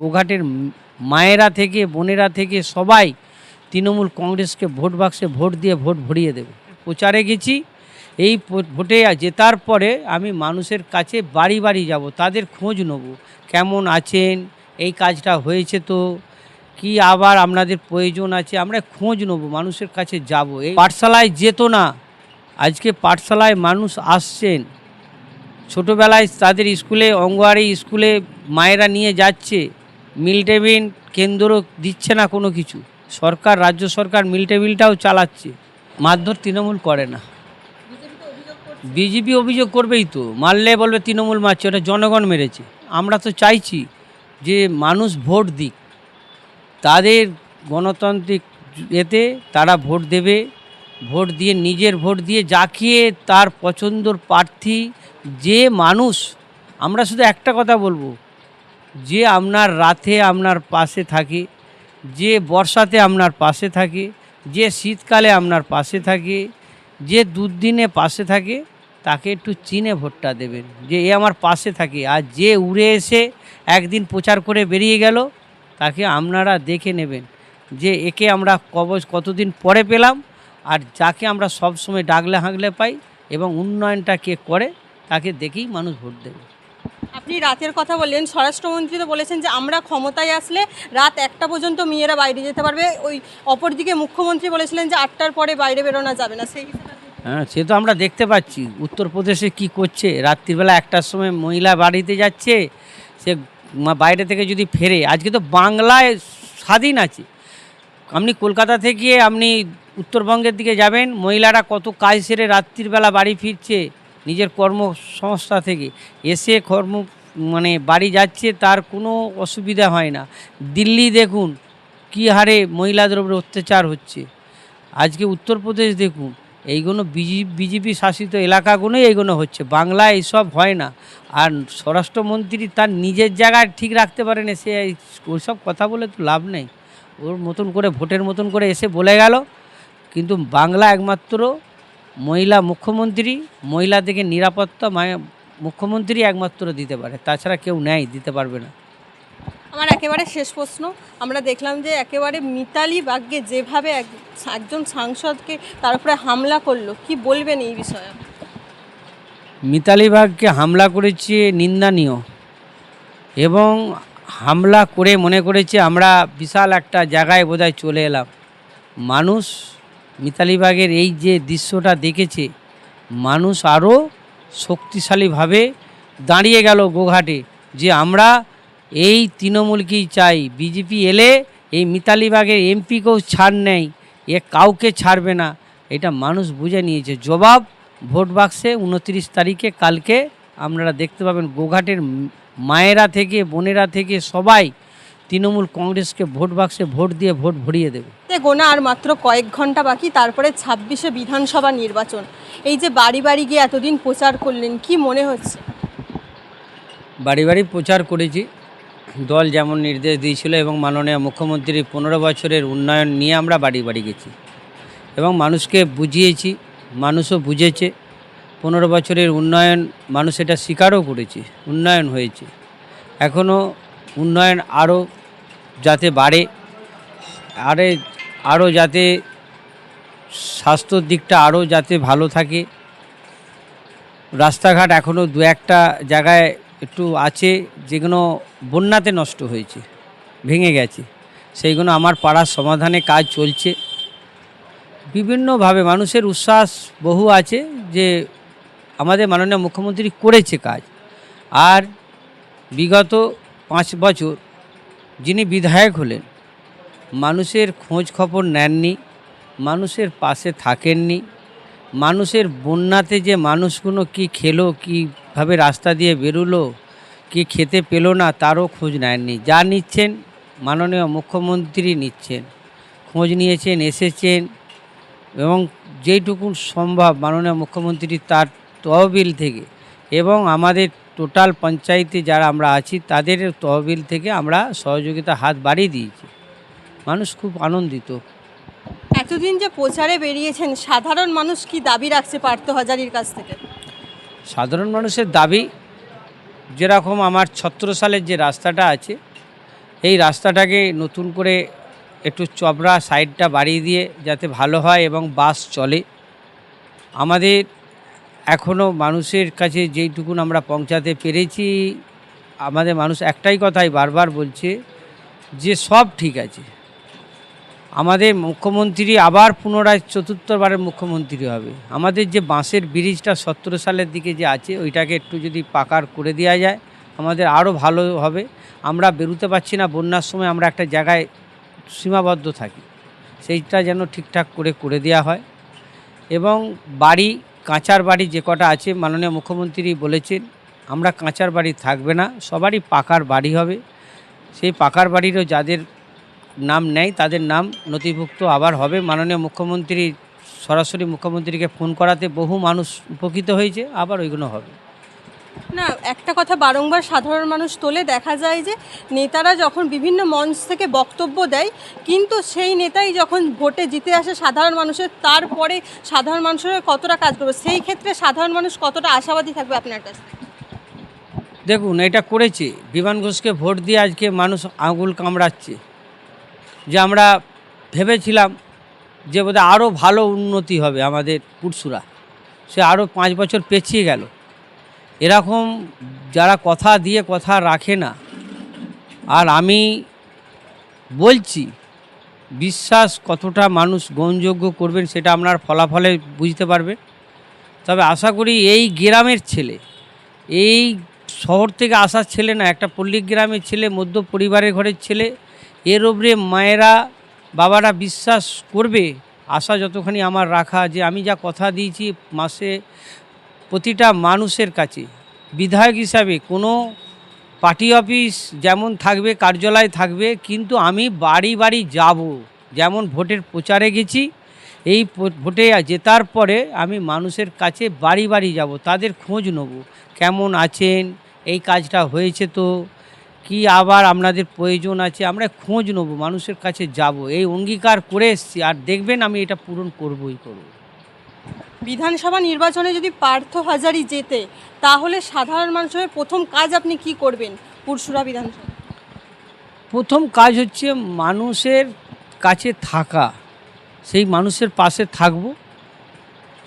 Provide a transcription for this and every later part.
গোঘাটের মায়েরা থেকে বোনেরা থেকে সবাই তৃণমূল কংগ্রেসকে ভোট বাক্সে ভোট দিয়ে ভোট ভরিয়ে দেবে। প্রচারে গেছি, এই ভোটে জেতার পরে আমি মানুষের কাছে বাড়ি বাড়ি যাব, তাদের খোঁজ নেব, কেমন আছেন, এই কাজটা হয়েছে তো কি আবার আপনাদের প্রয়োজন আছে, আমরা খোঁজ নেব, মানুষের কাছে যাব। এই পাঠশালায় যেত না, আজকে পাঠশালায় মানুষ আসছেন। ছোটোবেলায় তাদের স্কুলে অঙ্গনওয়াড়ি স্কুলে মায়েরা নিয়ে যাচ্ছে, মিড ডে মিল কেন্দ্র দিচ্ছে না কোনো কিছু। সরকার, রাজ্য সরকার মিড ডে মিলটাও চালাচ্ছে, মারধর তৃণমূল করে না। বিজেপি অভিযোগ করবেই তো, মারলে বলবে তৃণমূল মারছে, ওটা জনগণ মেরেছে। আমরা তো চাইছি যে মানুষ ভোট দিক, তাদের গণতান্ত্রিক এতে তারা ভোট দেবে, ভোট দিয়ে নিজের ভোট দিয়ে যাকে তার পছন্দর প্রার্থী যে মানুষ। আমরা শুধু একটা কথা বলবো, যে আপনার রাতে আপনার পাশে থাকে, যে বর্ষাতে আপনার পাশে থাকে, যে শীতকালে আপনার পাশে থাকে, যে দুর্দিনে পাশে থাকে, তাকে একটু চিনে ভোটটা দেবেন, যে এ আমার পাশে থাকে। আর যে উড়ে এসে একদিন প্রচার করে বেরিয়ে গেল, তাকে আপনারা দেখে নেবেন যে একে আমরা কতদিন পরে পেলাম, আর যাকে আমরা সব সময় ডাকলে হাঁকলে পাই এবং উন্নয়নটা কে করে, তাকে দেখেই মানুষ ভোট দেবে। আপনি রাতের কথা বললেন, স্বরাষ্ট্রমন্ত্রী তো বলেছেন যে আমরা ক্ষমতায় আসলে রাত 1টা পর্যন্ত মেয়েরা বাইরে যেতে পারবে। ওই অপরদিকে মুখ্যমন্ত্রী বলেছিলেন যে 8টার পরে বাইরে বেরোনো যাবে না। সেই হ্যাঁ, সে তো আমরা দেখতে পাচ্ছি উত্তরপ্রদেশে কি করছে। রাত্রিবেলা 1টার সময় মহিলা বাড়িতে যাচ্ছে, সে বাইরে থেকে যদি ফেরে, আজকে তো বাংলায় স্বাধীন আছে। আপনি কলকাতা থেকে আপনি উত্তরবঙ্গের দিকে যাবেন, মহিলারা কত কাজ সেরে রাত্রিবেলা বাড়ি ফিরছে নিজের কর্মসংস্থা থেকে, এসে বাড়ি যাচ্ছে, তার কোনো অসুবিধা হয় না। দিল্লি দেখুন কী হারে মহিলাদের উপরে অত্যাচার হচ্ছে। আজকে উত্তরপ্রদেশ দেখুন, এইগুলো বিজেপি শাসিত এলাকাগুলোই এইগুলো হচ্ছে, বাংলায় এইসব হয় না। আর স্বরাষ্ট্রমন্ত্রী তার নিজের জায়গায় ঠিক রাখতে পারে না, সে ওইসব কথা বলে তো লাভ নেই। ওর মতন করে ভোটের মতন করে এসে বলে গেল, কিন্তু বাংলা একমাত্র মহিলা মুখ্যমন্ত্রী, মহিলাদেরকে নিরাপত্তা মুখ্যমন্ত্রী একমাত্র দিতে পারে, তাছাড়া কেউ নেয়, দিতে পারবে না। আমার একেবারে শেষ প্রশ্ন, আমরা দেখলাম যে একেবারে মিতালি বাগকে যেভাবে একজন সাংসদকে তার উপরে হামলা করলো, কি বলবেন এই বিষয়ে? মিতালি বাগকে হামলা করেছে নিন্দনীয়, এবং হামলা করে মনে করেছে আমরা বিশাল একটা জায়গায় বোধহয় চলে এলাম। মানুষ মিতালি বাগের এই যে দৃশ্যটা দেখেছে, মানুষ আরও শক্তিশালীভাবে দাঁড়িয়ে গেল গোঘাটে, যে আমরা এই তৃণমূলকেই চাই। বিজেপি এলে এই মিতালি বাগের এমপিকেও ছাড় নেই, এ কাউকে ছাড়বে না, এটা মানুষ বুঝে নিয়েছে। জবাব ভোট বাক্সে 29 তারিখে কালকে আপনারা দেখতে পাবেন। গোঘাটের মায়েরা থেকে বোনেরা থেকে সবাই তৃণমূল কংগ্রেসকে ভোট বাক্সে ভোট দিয়ে ভোট ভরিয়ে দেবে। গোনা আর মাত্র কয়েক ঘন্টা বাকি, তারপরে 26শে বিধানসভা নির্বাচন। এই যে বাড়ি বাড়ি গিয়ে এতদিন প্রচার করলেন, কি মনে হচ্ছে? বাড়ি বাড়ি প্রচার করেছি, দল যেমন নির্দেশ দিয়েছিল, এবং মাননীয় মুখ্যমন্ত্রী 15 বছরের উন্নয়ন নিয়ে আমরা বাড়ি বাড়ি গেছি এবং মানুষকে বুঝিয়েছি, মানুষও বুঝেছে। 15 বছরের উন্নয়ন মানুষ এটা স্বীকারও করেছে, উন্নয়ন হয়েছে। এখনও উন্নয়ন আরও যাতে বাড়ে, আরও যাতে স্বাস্থ্যর দিকটা আরও যাতে ভালো থাকে। রাস্তাঘাট এখনও 2-1টা জায়গায় একটু আছে যেগুলো বন্যাতে নষ্ট হয়েছে, ভেঙে গেছে, সেইগুলো আমার পাড়ার সমাধানে কাজ চলছে। বিভিন্নভাবে মানুষের উচ্ছ্বাস বহু আছে যে আমাদের মাননীয় মুখ্যমন্ত্রী করেছে কাজ। আর বিগত 5 বছর যিনি বিধায়ক হলেন, মানুষের খোঁজ খবর নেননি, মানুষের পাশে থাকেননি। মানুষের বন্যাতে যে মানুষগুলো কি খেলো, কীভাবে রাস্তা দিয়ে বেরোলো, কি খেতে পেলো না, তারও খোঁজ নেননি। যা নিচ্ছেন মাননীয় মুখ্যমন্ত্রী নিচ্ছেন, খোঁজ নিয়েছেন, এসেছেন, এবং যেইটুকু সম্ভব মাননীয় মুখ্যমন্ত্রী তার তহবিল থেকে, এবং আমাদের টোটাল পঞ্চায়েতে যারা আমরা আছি তাদের তহবিল থেকে আমরা সহযোগিতা হাত বাড়িয়ে দিয়েছি। মানুষ খুব আনন্দিত। এতদিন যে প্রচারে বেরিয়েছেন, সাধারণ মানুষ কি দাবি রাখছে পার্থ হাজারির কাছ থেকে? সাধারণ মানুষের দাবি, যেরকম আমার 76 সালের যে রাস্তাটা আছে, এই রাস্তাটাকে নতুন করে একটু চবড়া সাইডটা বাড়িয়ে দিয়ে যাতে ভালো হয় এবং বাস চলে। আমাদের এখনও মানুষের কাছে যেইটুকুন আমরা পৌঁছাতে পেরেছি, আমাদের মানুষ একটাই কথাই বারবার বলছে যে সব ঠিক আছে। আমাদের মুখ্যমন্ত্রী আবার পুনরায় চতুর্থবারের মুখ্যমন্ত্রী হবে। আমাদের যে বাঁশের ব্রিজটা 17 সালের দিকে যে আছে ওইটাকে একটু যদি পাকার করে দেওয়া যায় আমাদের আরও ভালো হবে। আমরা বেরোতে পারছি না, বন্যার সময় আমরা একটা জায়গায় সীমাবদ্ধ থাকি, সেইটা যেন ঠিকঠাক করে দেওয়া হয়। এবং বাড়ি, কাঁচার বাড়ি যে কটা আছে মাননীয় মুখ্যমন্ত্রী বলেছেন আমরা কাঁচার বাড়ি থাকবে না, সবারই পাকার বাড়ি হবে। সেই পাকার বাড়িরও যাদের নাম নেই তাদের নাম নথিভুক্ত আবার হবে। মাননীয় মুখ্যমন্ত্রী সরাসরি মুখ্যমন্ত্রীকে ফোন করাতে বহু মানুষ উপকৃত হয়েছে, আবার ওইগুলো হবে। না, একটা কথা বারংবার সাধারণ মানুষ তোলে, দেখা যায় যে নেতারা যখন বিভিন্ন মঞ্চ থেকে বক্তব্য দেয় কিন্তু সেই নেতাই যখন ভোটে জিতে আসে সাধারণ মানুষের, তারপরে সাধারণ মানুষের কতটা কাজ করবে, সেই ক্ষেত্রে সাধারণ মানুষ কতটা আশাবাদী থাকবে আপনার কাছে? দেখুন, এটা করেছে বিমান ঘোষকে ভোট দিয়ে আজকে মানুষ আঙুল কামড়াচ্ছে যে আমরা ভেবেছিলাম যে বোধহয় আরও ভালো উন্নতি হবে আমাদের পুরসুরা, সে আরও 5 বছর পেছিয়ে গেল। এরকম যারা কথা দিয়ে কথা রাখে না, আর আমি বলছি বিশ্বাস কতটা মানুষ গ্রহণযোগ্য করবেন সেটা আপনার ফলাফলে বুঝতে পারবে। তবে আশা করি এই গ্রামের ছেলে, এই শহর থেকে আসার ছেলে না, একটা পল্লী গ্রামের ছেলে, মধ্য পরিবারের ঘরের ছেলে, এর ওপরে মায়েরা বাবারা বিশ্বাস করবে। আশা যতখানি আমার রাখা যে আমি যা কথা দিয়েছি মাসে প্রতিটা মানুষের কাছে বিধায়ক হিসাবে কোনো পার্টি অফিস যেমন থাকবে, কার্যালয় থাকবে, কিন্তু আমি বাড়ি বাড়ি যাব। যেমন ভোটের প্রচারে গেছি, এই ভোটে জেতার পরে আমি মানুষের কাছে বাড়ি বাড়ি যাব, তাদের খোঁজ নেব, কেমন আছেন, এই কাজটা হয়েছে তো, কি আবার আপনাদের প্রয়োজন আছে, আমরা খোঁজ নেব, মানুষের কাছে যাব, এই অঙ্গীকার করে এসেছি। আর দেখবেন আমি এটা পূরণ করবই করব। বিধানসভা নির্বাচনে যদি পার্থ হাজারি জেতে তাহলে সাধারণ মানুষের প্রথম কাজ আপনি কি করবেন পুরসুরা বিধানসভা? প্রথম কাজ হচ্ছে মানুষের কাছে থাকা, সেই মানুষের পাশে থাকব।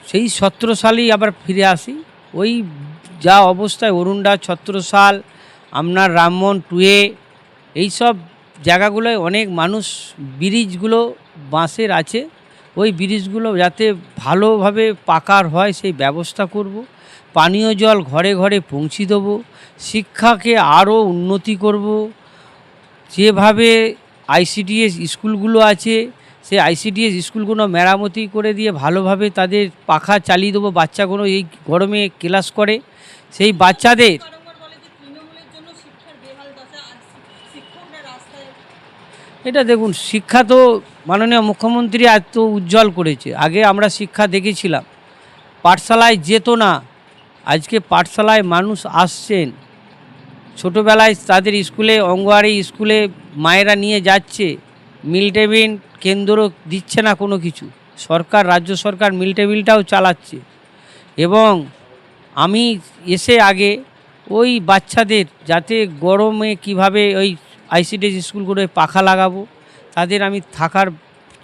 সেই 17 সালেই আবার ফিরে আসি, ওই যা অবস্থায় অরুণডা 17 সাল, আপনার রামমোহন টুয়ে, এইসব জায়গাগুলোয় অনেক মানুষ, ব্রিজগুলো বাঁশের আছে, ওই ব্রিজগুলো যাতে ভালোভাবে পাকার হয় সেই ব্যবস্থা করব। পানীয় জল ঘরে ঘরে পৌঁছে দেবো, শিক্ষাকে আরও উন্নতি করব। যেভাবে আইসিডিএস স্কুলগুলো আছে সেই আইসিডিএস স্কুলগুলো মেরামতি করে দিয়ে ভালোভাবে তাদের পাখা চালিয়ে দেবো। বাচ্চাগুলো এই গরমে ক্লাস করে, সেই বাচ্চাদের এটা দেখুন, শিক্ষা তো মাননীয় মুখ্যমন্ত্রী এত উজ্জ্বল করেছে। আগে আমরা শিক্ষা দেখেছিলাম পাঠশালায় যেত না, আজকে পাঠশালায় মানুষ আসছেন। ছোটোবেলায় তাদের স্কুলে, অঙ্গনওয়াড়ি স্কুলে মায়েরা নিয়ে যাচ্ছে, মিড ডে মিল কেন্দ্র দিচ্ছে না কোনো কিছু, সরকার, রাজ্য সরকার মিড ডে মিলটাও চালাচ্ছে। এবং আমি এসে আগে ওই বাচ্চাদের যাতে গরমে কিভাবে ওই আইসিডিএস স্কুলগুলোয় পাখা লাগাবো, তাদের আমি থাকার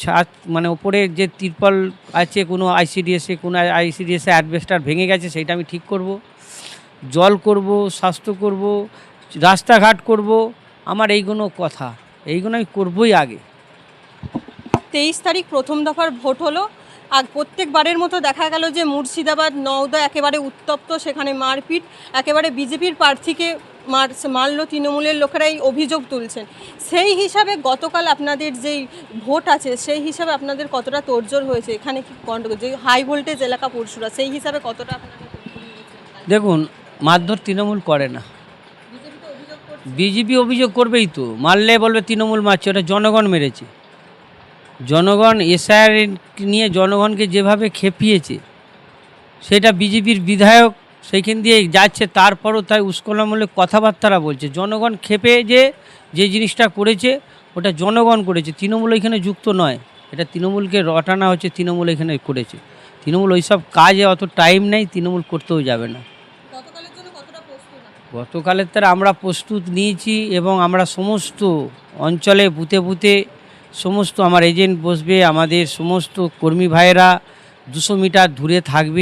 ছাদ মানে ওপরে যে তিরপল আছে কোনো আইসিডিএসে, কোনো আইসিডিএসে অ্যাডভেস্টার ভেঙে গেছে সেইটা আমি ঠিক করব, জল করব, স্বাস্থ্য করব, রাস্তাঘাট করব। আমার এইগুলো কথা, এইগুলো আমি করবই আগে। 23 তারিখ প্রথম দফার ভোট হলো, আর প্রত্যেকবারের মতো দেখা গেল যে মুর্শিদাবাদ, নওদা একেবারে উত্তপ্ত, সেখানে মারপিট, একেবারে বিজেপির প্রার্থীকে মারল তৃণমূলের লোকেরাই অভিযোগ তুলছেন। সেই হিসাবে গতকাল আপনাদের যেই ভোট আছে সেই হিসাবে আপনাদের কতটা তোড়জোড় হয়েছে এখানে, কি গণ্ডগোল, যে হাই ভোল্টেজ এলাকা পুরসুরা, সেই হিসাবে কতটা আপনাদের? দেখুন, মারধর তৃণমূল করে না, বিজেপি অভিযোগ করবেই তো, মারলে বলবে তৃণমূল মারছে, ওটা জনগণ মেরেছে। জনগণ এসআইআর নিয়ে জনগণকে যেভাবে খেপিয়েছে সেটা বিজেপির বিধায়ক সেইখান দিয়ে যাচ্ছে, তারপরও তাই উস্কানিমূলক কথাবার্তারা বলছে। জনগণ খেপে যে জিনিসটা করেছে ওটা জনগণ করেছে, তৃণমূল এখানে যুক্ত নয়। এটা তৃণমূলকে রটানো হচ্ছে, তৃণমূল এখানে করেছে। তৃণমূল ওইসব কাজে অত টাইম নেই, তৃণমূল করতেও যাবে না। গতকালের তারা আমরা প্রস্তুত নিয়েছি এবং আমরা সমস্ত অঞ্চলে বুথে বুথে সমস্ত আমার এজেন্ট বসবে, আমাদের সমস্ত কর্মী ভাইয়েরা 200 মিটার দূরে থাকবে।